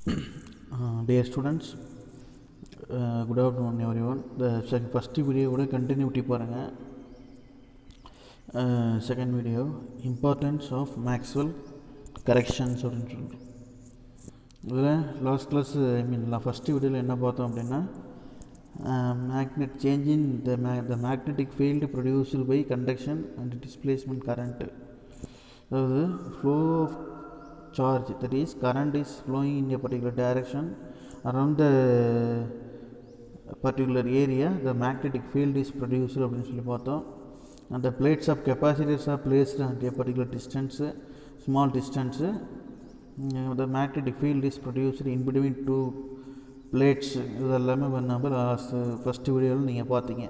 Dear students, good afternoon everyone. The first video would continuity பாருங்க. Second video, importance of Maxwell corrections அப்படின்னு சொல்கிறோம். இதில் last class first வீடியோவில் என்ன பார்த்தோம் அப்படின்னா changing the magnetic field produced by conduction and displacement current. அதாவது flow of charge, that is current is flowing in a particular direction around the particular area, the magnetic field is produced அப்படின்னு சொல்லி பார்த்தோம். and the plates of capacitors are placed at a particular distance, small distance. the magnetic field is produced in between two plates. இது எல்லாமே நம்ம first வீடியோவில் நீங்கள் பார்த்தீங்க.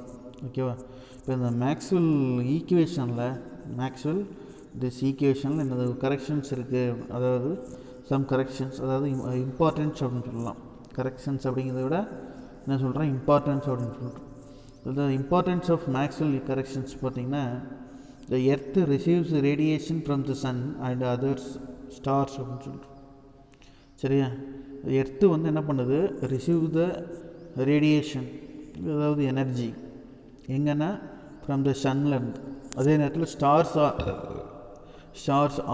ஓகேவா? இப்போ இந்த மேக்ஸ்வெல் ஈக்குவேஷனில் திஸ் ஈக்குவேஷனில் என்னது கரெக்ஷன்ஸ் இருக்குது. அதாவது சம் கரெக்ஷன்ஸ், அதாவது இம்பார்ட்டன்ஸ் அப்படின்னு சொல்லலாம். கரெக்ஷன்ஸ் அப்படிங்கிறத விட என்ன சொல்கிறேன், இம்பார்ட்டன்ஸ் அப்படின்னு சொல்கிறோம். the importance of Maxwell corrections பார்த்திங்கன்னா, the earth receives radiation from the sun and other stars அப்படின்னு சொல்கிறோம். சரியா? எர்த்து வந்து என்ன பண்ணுது, ரிசீவ் த ரேடியேஷன், அதாவது எனர்ஜி எங்கன்னா ஃப்ரம் த சன்லேருந்து. அதே நேரத்தில் ஸ்டார்ஸ்,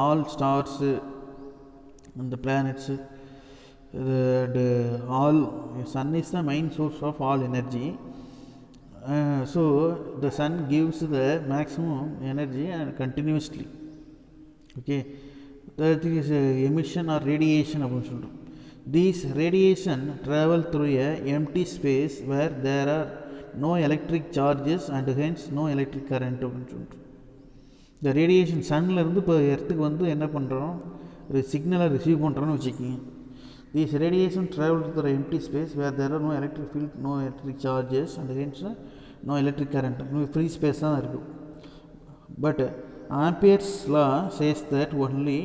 ஆல் ஸ்டார்ஸு அந்த planets, all sun is the main source of all energy. So the sun gives the maximum energy and continuously. Okay, that is emission or radiation அப்படின்னு சொல்கிறோம். These radiation travel through a empty space where there are no electric charges and hence no electric current அப்படின்னு சொல்கிறோம். இந்த radiation சன்லேருந்து இப்போ எர்த்துக்கு வந்து என்ன பண்ணுறோம், ஒரு சிக்னலை ரிசீவ் பண்ணுறோன்னு வச்சுக்கிங்க. These radiation travel to empty space where there are no electric field, no electric charges and hence no electric current. இன்னும் ஃப்ரீ ஸ்பேஸ் தான் இருக்கும். But Ampere's law says that only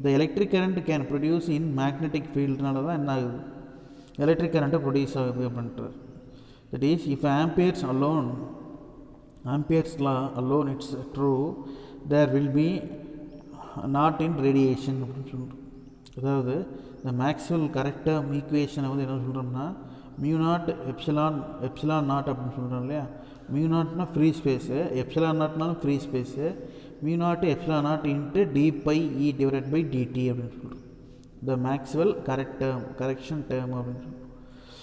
the electric current can produce in magnetic ஃபீல்டுனால தான் என்ன ஆகுது, electric கரண்ட்டை produce ஆகுது அப்படின்றார். That is if Ampere's law alone it's true, there will be not in radiation அப்படின்னு சொல்கிறோம். அதாவது இந்த மேக்ஸ்வெல் கரெக்டாக ஈக்குவேஷனை வந்து என்ன சொல்கிறோம்னா, μ0 எப்சிலான் நாட் அப்படின்னு சொல்கிறோம் இல்லையா. μ0னா ஃப்ரீ ஸ்பேஸு, எப்சிலான் நாட்னாலும் free space. μ0 epsilon naught into dπe divided by dt அப்படின்னு சொல்கிறோம். த மேக்ஸ்வெல் கரெக்ஷன் டேர்ம் அப்படின்னு சொல்கிறோம்.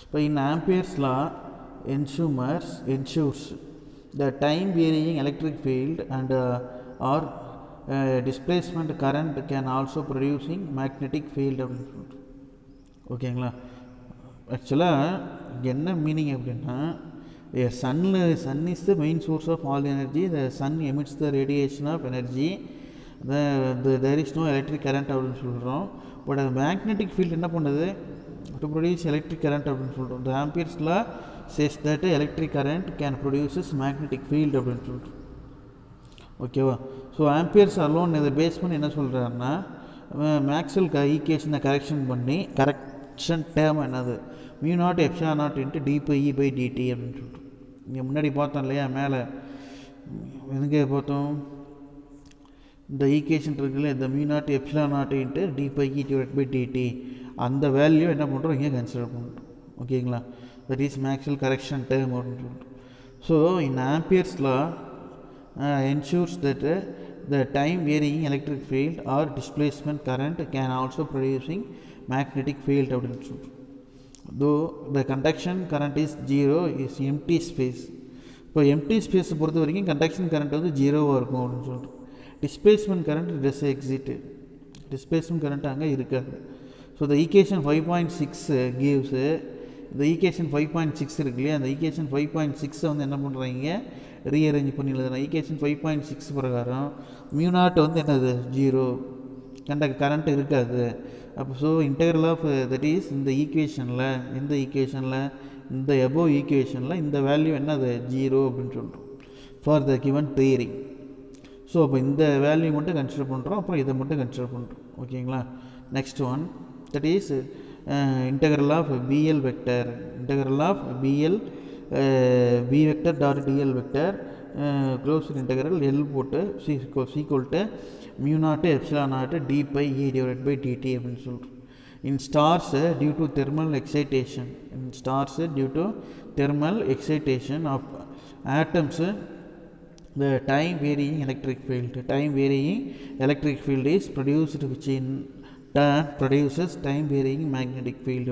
இப்போ in Ampere's law ensures the time varying electric field and or displacement current can also producing magnetic field அப்படின்னு சொல்கிறோம். ஓகேங்களா? ஆக்சுவலாக என்ன மீனிங் அப்படின்னா, sun is the main source of all energy. The sun emits the radiation of energy. There is no electric current அப்படின்னு சொல்கிறோம். But அது magnetic field என்ன பண்ணுது, டு ப்ரொடியூஸ் எலக்ட்ரிக் கரண்ட் அப்படின்னு சொல்கிறோம். The Ampere's law says that electric current can produces magnetic field அப்படின்னு சொல்கிறோம். ஓகேவா? ஸோ ஆம்பியர்ஸ் அலோன் இதை பேஸ் பண்ணி என்ன சொல்கிறாருன்னா, மேக்ஸ்வெல் ஈக்குவேஷனை கரெக்ஷன் டேர்ம் என்னது, μ0 epsilon naught into dπe by dt அப்படின்னு சொல்கிறோம். இங்கே முன்னாடி பார்த்தோம் இல்லையா, மேலே எங்கே பார்த்தோம், இந்த ஈக்குவேஷன் இருக்குல்ல, இந்த μ0 epsilon naught into dπe divide by dt, அந்த வேல்யூ என்ன பண்ணுறோம், இங்கே கன்சிடர் பண்ணுறோம். ஓகேங்களா? that is Maxwell correction term அப்படின்னு சொல்கிறோம். So in Ampere's law ensures that the time varying electric field or displacement current can also producing magnetic field அப்படின்னு சொல்கிறோம். though the conduction current is zero is empty space. இப்போ empty ஸ்பேஸை பொறுத்த வரைக்கும் conduction current வந்து ஜீரோவாக இருக்கும் அப்படின்னு சொல்கிறோம். டிஸ்பிளேஸ்மெண்ட் கரண்ட் டஸ் எக்ஸிட், டிஸ்பிளேஸ்மெண்ட் கரண்ட் அங்கே இருக்காது. ஸோ the equation 5.6 gives இந்த ஈக்குவேஷன் 5.6 இருக்கு இல்லையா, அந்த ஈக்குவேஷன் 5.6 வந்து என்ன பண்ணுறாங்க, ரீஅரேஞ்ச் பண்ணி எழுதுறேன். ஈக்குவேஷன் 5.6 பிரகாரம் μ0 வந்து என்னது, ஜீரோ, கரண்ட் இருக்காது. அப்போ so integral of that is இந்த ஈக்குவேஷனில் இந்த எபோவ் ஈக்குவேஷனில் இந்த வேல்யூ என்னது, ஜீரோ அப்படின்னு சொல்கிறோம் for the given theory. So அப்போ இந்த வேல்யூ மட்டும் கன்சிடர் பண்ணுறோம், அப்புறம் இதை மட்டும் கன்சிடர் பண்ணுறோம். ஓகேங்களா? Next one, that is integral of BL vector, integral of BL B vector dot DL vector closed integral L போட்டு equal to mu naught epsilon naught d pi e divided by dt அப்படின்னு சொல்கிறோம். In stars due to thermal excitation. In stars due to thermal excitation of atoms, the time varying electric field. Time varying electric field is produced, which in turn produces time varying magnetic field.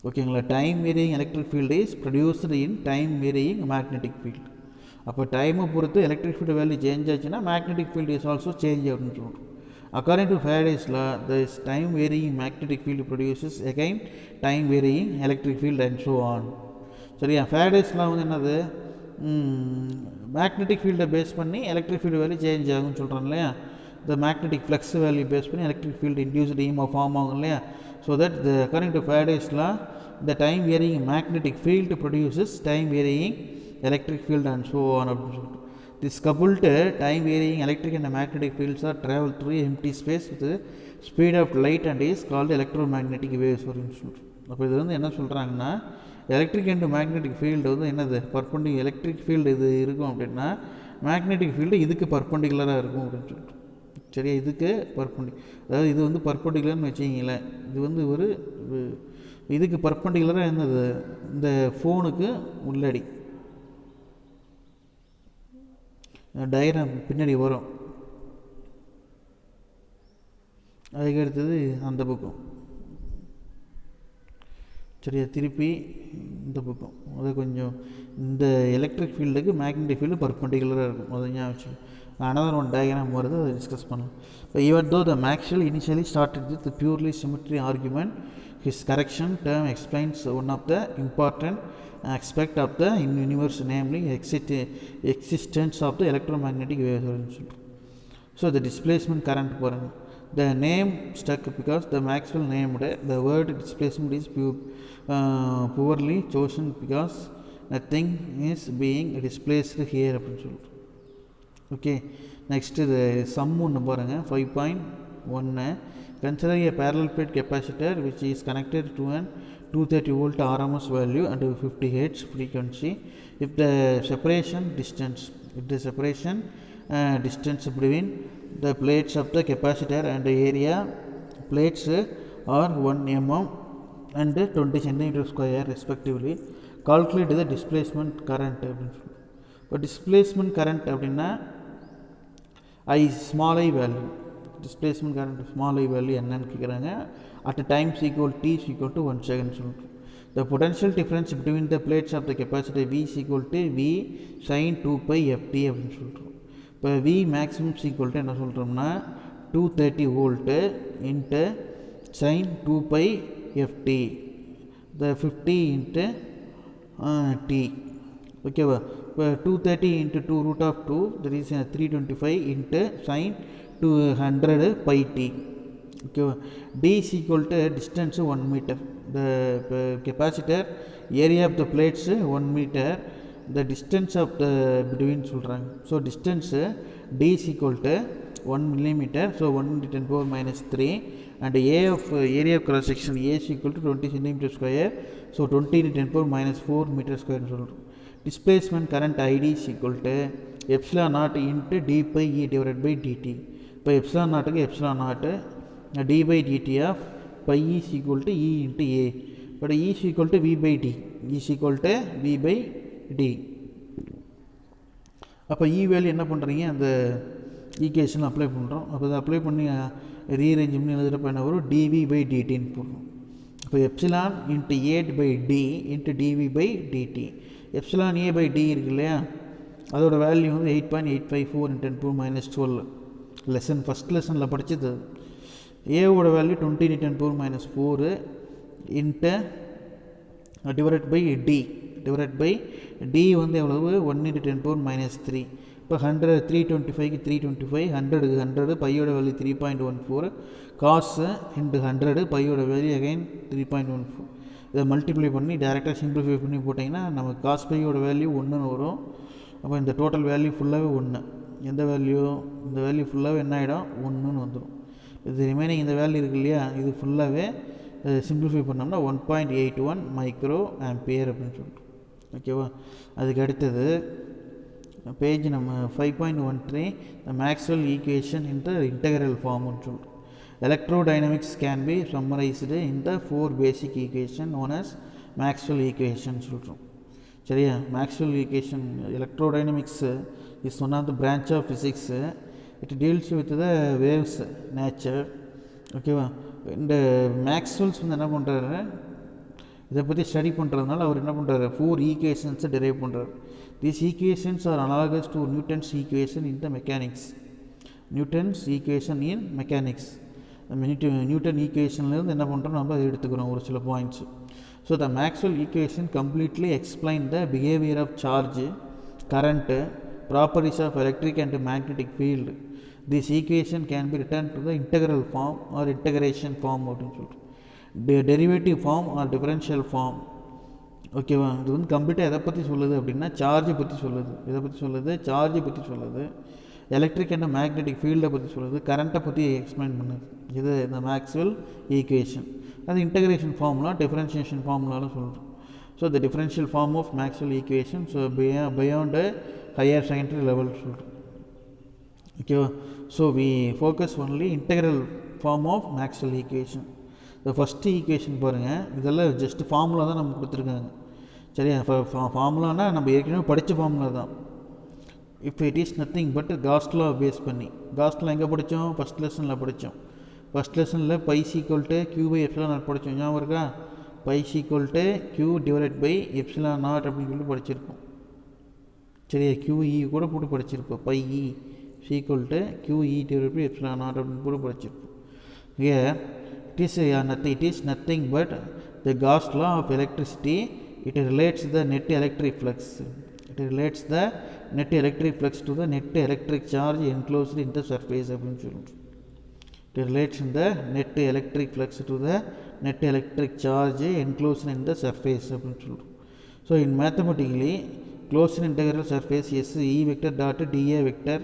ஓகேங்களா, time varying electric field is produced in time varying magnetic field. அப்போ டைமை பொறுத்து electric field value change ஆச்சுன்னா magnetic field is also change அப்படின்னு சொல்கிறோம். According to Faraday's law, this time varying magnetic field produces again time varying electric field and so on. சரியா, Faraday's law வந்து என்னது, magnetic ஃபீல்டை பேஸ் பண்ணி electric field value change ஆகும்னு சொல்கிறோம் இல்லையா. இந்த மேக்னெட்டிக் ஃப்ளக்ஸ் வேல்யூ பேஸ் பண்ணி electric field induced EMF form ஆகும் இல்லையா. So that according to Faraday's law, the time varying magnetic field produces time varying electric field and so on. This coupled time varying electric and magnetic fields are travel through empty space with the speed of light and is called electromagnetic waves for instance. அப்போ இது வந்து என்ன சொல்கிறாங்கன்னா, electric and magnetic field வந்து என்னது, electric field இது இருக்கும் அப்படின்னா மேக்னெட்டிக் ஃபீல்டு இதுக்கு பர்பண்டிகுலராக இருக்கும் அப்படின்னு சொல்லிட்டு. சரியா, இதுக்கு அதாவது இது வந்து பர்பண்டிகுலர்னு வச்சிங்களேன். இது வந்து ஒரு இதுக்கு பர்பண்டிகுலராக என்னது, இந்த ஃபோனுக்கு உள்ளடி டயக்ராம் பின்னாடி வரும். அதுக்கு அடுத்தது அந்த பக்கம். சரியா, திருப்பி இந்த பக்கம். அது கொஞ்சம் இந்த எலக்ட்ரிக் ஃபீல்டுக்கு மேக்னெட்டிக் ஃபீல்டு பர்பண்டிகுலராக இருக்கும். அது ஞாபகம் வச்சு another one diagram வருது, அதை டிஸ்கஸ் பண்ணலாம். Even though the Maxwell initially started with the purely symmetry argument, his correction term explains one of the important aspect of the universe, namely existence of the electromagnetic waves. So the displacement current, the name stuck because the Maxwell named the word displacement is poorly chosen because nothing is being displaced here. Okay, next the sum ஒன்று பாருங்கள், 5.1. Consider a parallel plate capacitor which is connected to an 230 volt RMS value and 50 Hz frequency. If the separation distance between the plates of the capacitor and the area plates are 1 mm and 20 centimeter square respectively, calculate the displacement current. இப்போ displacement current அப்படின்னா small I value, displacement current small I value என்னன்னு கேட்குறாங்க. At times equal t equal to 1 second சொல்லிட்டு. The potential difference between the plates of the capacity V equal to V sin 2π ft அப்படின்னு சொல்லிட்டோம். இப்போ V maximum equal to என்ன சொல்கிறோம்னா 230 volt into sin 2π ft, த 50 into t. ஓகேவா, இப்போ 230 into 2 root of 2, that is 325 into sin 200 pi t. ஓகேவா, d is equal to distance 1 meter. The capacitor area of the plates 1 meter, the distance of the between சொல்கிறாங்க. So distance d is equal to 1 millimeter, so 1 into 10 power minus 3, and area of cross section A is equal to 20 centimeter square, so 20 into 10 power minus 4 meter square சொல்கிறோம். Displacement current ID is equal to epsilon naught into d pi e divided by dt. இப்போ epsilon நாட்டுக்கு epsilon naught d by dt of pi is equal to e into a, but e is equal to v by d, is equal to v by d. அப்போ e value என்ன பண்ணுறீங்க, அந்த equation apply பண்ணுறோம். அப்போ அதை apply பண்ணி rearrange பண்ணி எழுதுகிறப்ப என்ன வரும், dv by dtன்னு போடுறோம். இப்போ epsilon into a by d into dv by dt. Epsilon a by d இருக்கு இல்லையா, அதோட வேல்யூ வந்து 8.854 × 10 power minus 12 ஃபஸ்ட் லெசனில் படித்தது. ஏவோட value 20 × 10 power minus 4 into divide by D வந்து எவ்வளவு 1 × 10 power minus 3. இப்போ 325க்கு 325, 100க்கு 100, பையோட வேல்யூ 3.14, காசு இன்ட்டு 100, பையோட வேல்யூ அகைன் 3.14. இதை மல்டிப்ளை பண்ணி டேரெக்டாக சிம்பிளிஃபை பண்ணி போட்டிங்கன்னா நமக்கு காஸ் பையோட வேல்யூ 1ன்னு வரும். அப்போ இந்த டோட்டல் வேல்யூ ஃபுல்லாகவே 1. எந்த வேல்யூ, இந்த வேல்யூ ஃபுல்லாகவே என்ன ஆகிடும், 1ன்னு வந்துடும். இது ரிமைனிங் இந்த வேல்யூ இருக்கு இல்லையா, இது ஃபுல்லாகவே சிம்பிளிஃபை பண்ணோம்னா 1.81 மைக்ரோ ஆம்பியர் அப்படின்னு சொல்லிட்டு. ஓகேவா, அதுக்கு அடுத்தது பேஜ் நம்ம 5.13, the Maxwell equation in the integral ஃபார்ம்னு சொல்லிட்டு. electrodynamics can be summarized in the 4 basic equation known as Maxwell equation சொல்கிறோம். சரியா? Maxwell equation, electrodynamics is one of the branch of physics. It deals with the waves nature. ஓகேவா? இந்த Maxwell's வந்து என்ன பண்ணுறாரு, இதை பற்றி ஸ்டடி பண்ணுறதுனால அவர் என்ன பண்ணுறாரு, 4 ஈக்குவேஷன்ஸை டெரைவ் பண்ணுறாரு. These equations are analogous to Newton's equation in the mechanics. Newton's equation in mechanics. Newton ஈக்குவேஷன்லேருந்து என்ன பண்ணுறோம், நம்ம அதை எடுத்துக்கிறோம் ஒரு சில points. So the Maxwell equation completely explain the behaviour of charge, current, properties of electric and magnetic field. This equation can be written to the integral form or integration form அப்படின்னு சொல்லிட்டு, derivative form or differential form. ஓகேவா? இது வந்து கம்ப்ளீட்டாக எதை பற்றி சொல்லுது அப்படின்னா சார்ஜை பற்றி சொல்லுது. எதை பற்றி சொல்லுது? சார்ஜை பற்றி சொல்லுது. எலக்ட்ரிக் அண்ட் மேக்னெட்டிக் ஃபீல்டை பற்றி சொல்லுது. கரண்ட்டை பற்றி எக்ஸ்பிளைன் பண்ணுது. இது இந்த மேக்ஸ்வெல் ஈக்குவேஷன். அது இன்டெகிரேஷன் ஃபார்முலா, டிஃபரன்ஷியேஷன் ஃபார்முலாலும் சொல்கிறோம். So the differential form of Maxwell equation, so beyond higher secondary level சொல்கிறோம். ஓகேவா? So we focus only integral form of Maxwell equation. இந்த ஃபஸ்ட்டு ஈக்குவேஷன் பாருங்கள், இதெல்லாம் ஜஸ்ட் ஃபார்முலா தான் நமக்கு கொடுத்துருக்காங்க. சரியா? ஃபார்முலானா நம்ம ஏற்கனவே படித்த ஃபார்முலா தான். If it is nothing but Gauss law base பண்ணி. காஸ் லா எங்கே படித்தோம்? ஃபஸ்ட் லெசனில் படித்தோம். ஃபஸ்ட் லெசனில் phi equal to Q by epsilon naught படித்தோம். ஞாபகம் இருக்கா? Phi equal to Q divide by epsilon naught அப்படின்னு சொல்லி படிச்சிருக்கோம். சரியா? கியூஇ கூட போட்டு படிச்சிருப்போம். Phi E equal to Q E divide by epsilon naught அப்படின்னு கூட படிச்சிருப்போம். Here it is nothing but the Gauss law of electricity. It relates the net electric flux. It relates the net electric flux to the net electric charge enclosed in the surface அப்படின்னு சொல்லுவோம். It relates the net electric flux to the net electric charge enclosed in the surface அப்படின்னு சொல்லுவோம். So in mathematically closed integral surface S E vector dot dA vector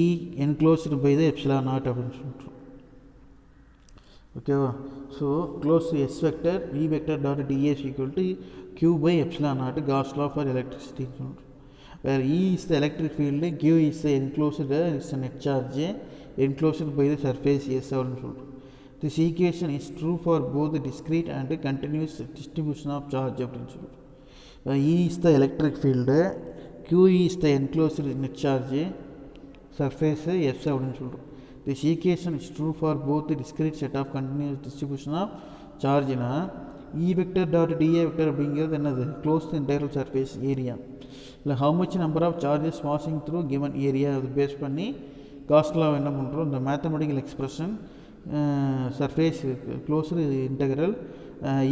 E enclosed by the epsilon naught அப்படின்னு சொல்லுவோம். ஓகேவா? So close S vector E vector dot DS equal to Q by epsilon naught Gauss law for எலக்ட்ரிசிட்டின்னு சொல்கிறோம். Where E is the electric field, Q is the enclosed is net charge enclosed by the surface S அப்படின்னு சொல்கிறோம். This equation is true for both discrete and continuous distribution of charge அப்படின்னு சொல்கிறோம். E is the electric field, Q is the enclosed net charge, surface S அப்படின்னு சொல்கிறோம். This equation is true for both the discrete set of continuous distribution of charge na E vector dot dA vector அப்படிங்கிறது என்னது? closed integral surface area. இல்லை how much number of charges passing through given area அது base பண்ணி Gauss லா என்ன பண்ணுறோம், இந்த mathematical expression surface closed integral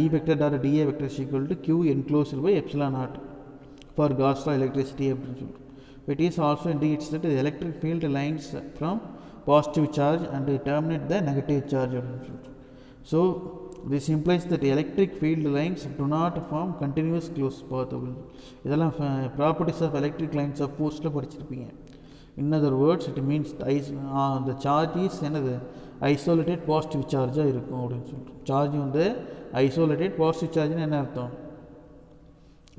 E vector dot dA vector is equal to Q enclosed by epsilon naught for Gauss law electricity அப்படின்னு சொல்கிறோம். It is also indicates that the electric field lines from positive charge and terminate the negative charge. So this implies that electric field lines do not form continuous closed path. இதெல்லாம் properties of electric lines of force படிச்சிருப்பீங்க. In other words, it means the charge is என்னது isolated positive charge இருக்கும் அப்படின்னு சொல்லிட்டு. Charge வந்து isolated positive charge என்ன அர்த்தம்?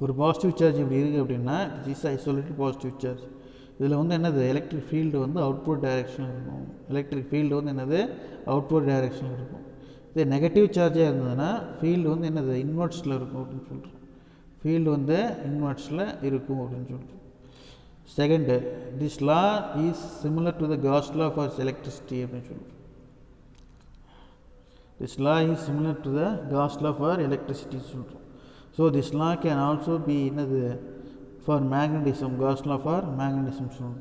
ஒரு பாசிட்டிவ் சார்ஜ் இப்படி இருக்குது அப்படின்னா this is isolated positive charge. இதில் வந்து என்னது எலக்ட்ரிக் ஃபீல்டு வந்து அவுட்புட் டைரெக்ஷனில் இருக்கும். எலக்ட்ரிக் ஃபீல்டு வந்து என்னது அவுட்புட் டைரெக்ஷனில் இருக்கும். இதே நெகட்டிவ் சார்ஜாக இருந்ததுன்னா ஃபீல்டு வந்து என்னது இன்வெர்ட்ஸில் இருக்கும் அப்படின்னு சொல்கிறோம். ஃபீல்டு வந்து இன்வெர்ட்ஸில் இருக்கும் அப்படின்னு சொல்கிறோம். Second, this law is similar to the Gauss law for electricity அப்படின்னு சொல்கிறோம். This law is similar to the Gauss law for electricity சொல்கிறோம். So this law can also be என்னது for magnetism, Gauss law for magnetism.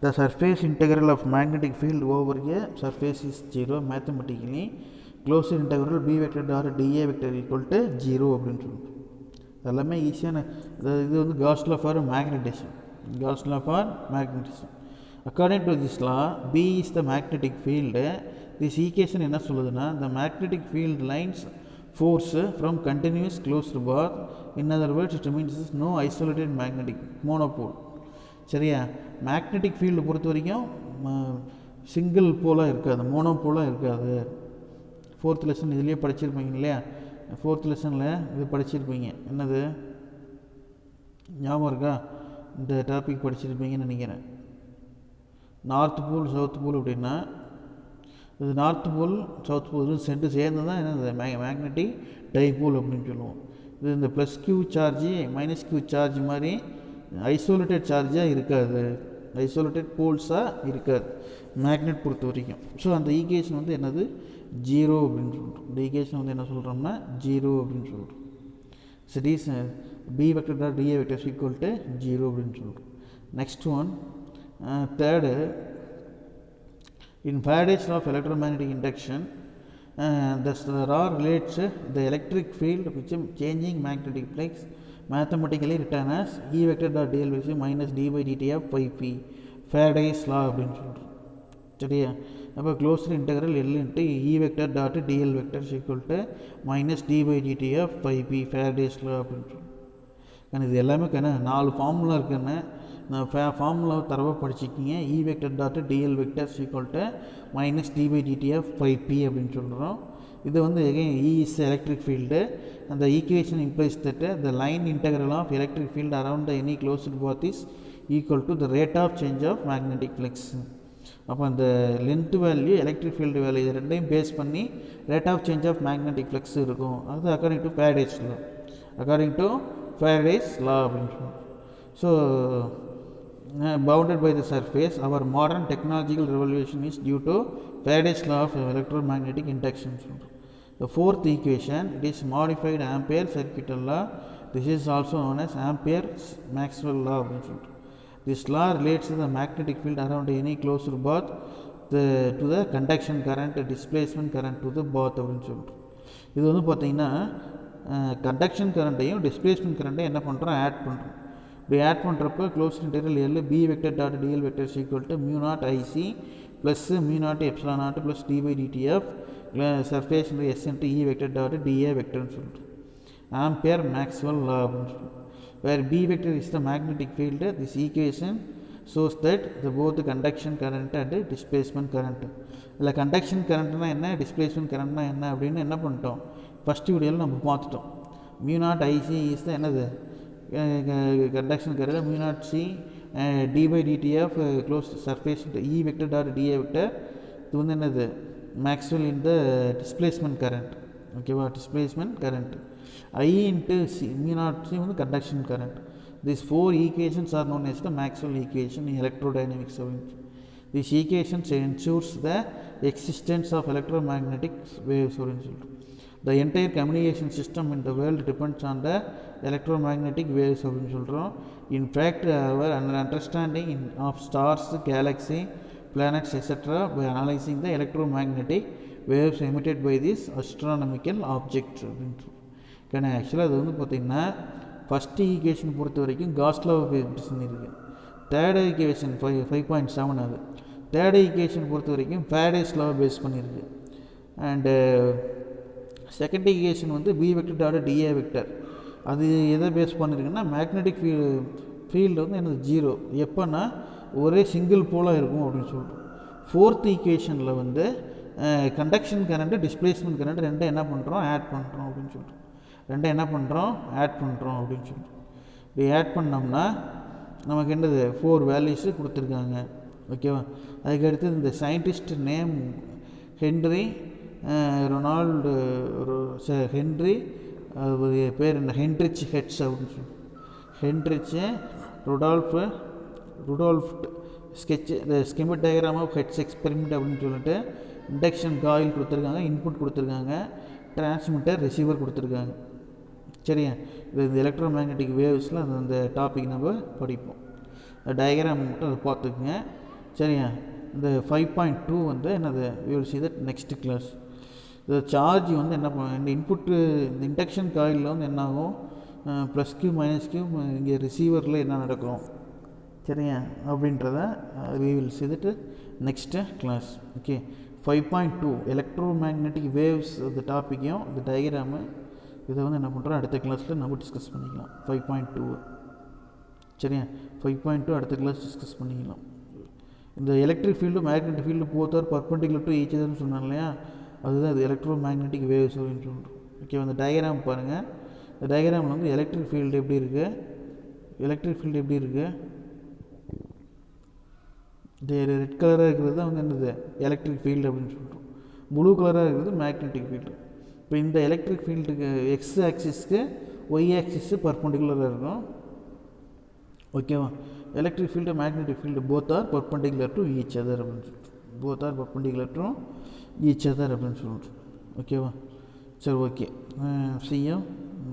The surface integral of magnetic field over a surface is 0. Mathematically closed integral B vector dot dA vector equal to 0 அப்படின்னு சொல்லுவோம். எல்லாமே ஈஸியான இது வந்து Gauss law for magnetism. Gauss law for magnetism. According to this law, B is the magnetic field. This equation என்ன சொல்லுதுன்னா, the magnetic field lines force from continuous closed path. In other words, it means no isolated magnetic monopole. சரியா? Magnetic field பொறுத்த வரைக்கும் single போலாக இருக்காது, மோனோபோலாக இருக்காது. 4th lesson இதுலேயே படிச்சிருப்பீங்க இல்லையா? 4th லெசனில் இது படிச்சிருப்பீங்க. என்னது ஞாபகம் இருக்கா? இந்த டாபிக் படிச்சிருப்பீங்கன்னு நினைக்கிறேன். நார்த் போல் சவுத் போல் அப்படின்னா இது நார்த் போல் சவுத் போல் ரெண்டு சேர்ந்து தான் என்னது மேக்னெட்டிக் டைபோல் அப்படின்னு சொல்லுவோம். இது இந்த plus Q charge minus Q charge மாதிரி ஐசோலேட்டட் சார்ஜாக இருக்காது, ஐசோலேட்டட் போல்ஸாக இருக்காது மேக்னெட் பொறுத்த வரைக்கும். ஸோ அந்த ஈக்குவேஷன் வந்து என்னது ஜீரோ அப்படின்னு சொல்கிறோம். இந்த ஈக்குவேஷன் வந்து என்ன சொல்கிறோம்னா ஜீரோ அப்படின்னு சொல்கிறோம். Is B vector dot DA vector equal to zero அப்படின்னு சொல்கிறோம். Next one third, in Faraday's law of electromagnetic induction, the law relates the electric field which is changing magnetic flux mathematically written as E vector dot dl equals minus d by dt of pi p. Faraday's law அப்படின்னு சொல்கிறோம். சரியா? அப்போ closed integral L into E vector dot TL vector equal to minus D by DD of phi B Faraday's law அப்படின்னு சொல்கிறோம். ஆனால் இது எல்லாமே 4 formula இருக்குன்னு நான் ஃபார்முலாவை தரவாக படிச்சுக்கிங்க. E vector dot TL vector equal to minus D by DD of phi B அப்படின்னு சொல்கிறோம். இது வந்து again E is electric field. அந்த equation implies that the line integral of electric field around the any closed path is equal to the rate of change of magnetic flux. அப்போ அந்த length value electric field value இது ரெண்டையும் base பண்ணி rate of change of magnetic flux இருக்கும். அது according to Faraday's law, according to Faraday's law அப்படின்னு சொல்லுவோம். So bounded by the surface, our modern technological revolution is due to Faraday's law of electromagnetic induction. The fourth equation, it is modified Ampere circuit law. This is also known as Ampere's Maxwell law. This law relates to the magnetic field around any closed path to the conduction current, displacement current to the path. இது வந்து பார்த்தீங்கன்னா conduction கரண்ட்டையும் displacement கரண்ட்டையும் என்ன பண்ணுறோம், add பண்ணுறோம். இப்படி add பண்ணுறப்போ close integral L B vector dot TL vector equal to mu naught IC plus mu naught epsilon naught plus D by DD of surface into S into E vector dot DA வெக்டர்னு சொல்லிட்டு Ampere Maxwell லா அப்படின்னு சொல்லிட்டு. where B vector is the magnetic field, this equation shows that the both conduction current and displacement current. இல்லை conduction கரண்ட்னா என்ன, displacement கரண்ட்னா என்ன அப்படின்னு என்ன பண்ணிட்டோம் ஃபஸ்ட்டு வீடியோவில் நம்ம பார்த்துட்டோம். மியூ நாட் ஐசி இஸ் தான் என்னது conduction current, mu naught C D by DD of close surface E vector dot DA vector. இது வந்து என்னது Maxwell in the displacement current. ஓகேவா, displacement current. I into C, mu naught C வந்து conduction current. These four equations are known as the Maxwell equation in electrodynamics. This equation ensures the existence of electromagnetic waves. The entire communication system in the world depends on the electromagnetic waves. In fact, our understanding of stars, galaxy, planets, etc. by analyzing the electromagnetic waves emitted by these astronomical objects. ஏன்னா ஆக்சுவலாக அது வந்து பார்த்திங்கன்னா first equation பொறுத்த வரைக்கும் Gauss law base பண்ணியிருக்கு. Third equation 5.7 அது third equation பொறுத்த வரைக்கும் ஃபேரடேஸ் லா பேஸ் பண்ணியிருக்கு. அண்டு செகண்ட் ஈக்குவேஷன் வந்து B vector dot DA vector, அது எதை பேஸ் பண்ணியிருக்குன்னா மேக்னெட்டிக் ஃபீல்டு வந்து எனது ஜீரோ எப்போன்னா ஒரே சிங்கிள் போலாக இருக்கும் அப்படின்னு சொல்லிட்டு. ஃபோர்த் ஈக்குவேஷனில் வந்து கண்டக்ஷன் கரண்ட்டு டிஸ்பிளேஸ்மெண்ட் கரண்ட் ரெண்டும் என்ன பண்ணுறோம், ஆட் பண்ணுறோம் அப்படின்னு சொல்லிட்டு. ரெண்டும் என்ன பண்ணுறோம், ஆட் பண்ணுறோம் அப்படின்னு சொல்லிட்டு. இப்படி ஆட் பண்ணோம்னா நமக்கு என்னது 4 வேல்யூஸு கொடுத்துருக்காங்க. ஓகேவா, அதுக்கடுத்து இந்த scientist name Henry Ronald Henry, அது பேர் என்ன, ஹென்ரிச் ஹெட்ஸ் அப்படின்னு சொல்லி ஹென்ரிச்சு ருடால்ஃப்ட் ஸ்கெட்ச் இந்த schematic diagram of Hertz experiment அப்படின்னு சொல்லிட்டு இண்டக்ஷன் காயில் கொடுத்துருக்காங்க, இன்புட் கொடுத்துருக்காங்க, டிரான்ஸ்மிட்டர் ரிசீவர் கொடுத்துருக்காங்க. சரியா, இது இந்த எலக்ட்ரோ மேக்னெட்டிக் வேவ்ஸில் அந்த டாபிக் நம்ம படிப்போம். டயக்ராம் மட்டும் அதை பார்த்துக்குங்க. சரியா, இந்த 5.2 வந்து என்னது we will see that next class. இந்த சார்ஜ் வந்து என்ன இந்த இன்புட்டு இந்த இண்டக்ஷன் காயிலில் வந்து என்னாகும், ப்ளஸ் கியூ மைனஸ் கியூ இங்கே ரிசீவரில் என்ன நடக்கும் சரியா அப்படின்றத we will see that next class. Okay, 5.2 electro magnetic waves இந்த டாப்பிக்கையும் இந்த டயக்ராமு இதை வந்து என்ன பண்ணுறோம் அடுத்த கிளாஸில் நம்ம டிஸ்கஸ் பண்ணிக்கலாம். 5.2 சரியா, 5.2 அடுத்த கிளாஸ் டிஸ்கஸ் பண்ணிக்கலாம். இந்த electric field magnetic field both are perpendicular to each அதர்னு சொன்னாங்க இல்லையா, அதுதான் இது எலக்ட்ரோ மேக்னெட்டிக் வேவ்ஸ் அப்படின்னு சொல்கிறோம். ஓகே, அந்த டயக்ராம் பாருங்கள். இந்த டயக்ராமில் வந்து எலக்ட்ரிக் ஃபீல்டு எப்படி இருக்குது, இந்த ரெட் கலராக இருக்கிறது தான் வந்து என்னது எலக்ட்ரிக் ஃபீல்டு அப்படின்னு சொல்கிறோம். ப்ளூ கலராக இருக்கிறது மேக்னெட்டிக் ஃபீல்டு. இப்போ இந்த எலக்ட்ரிக் ஃபீல்டுக்கு எக்ஸ் ஆக்சிஸ்க்கு ஒய் ஆக்சிஸு பர்பண்டிகுலராக இருக்கும். ஓகேவா? Electric field magnetic field both R perpendicular to each other அப்படின்னு சொல்லிட்டு, both are perpendicular to each other அப்படின்னு சொல்லிட்டு. ஓகேவா? சரி, okay. See you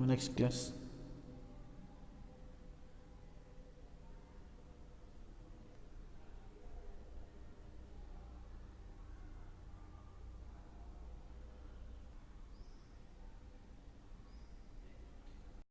next class.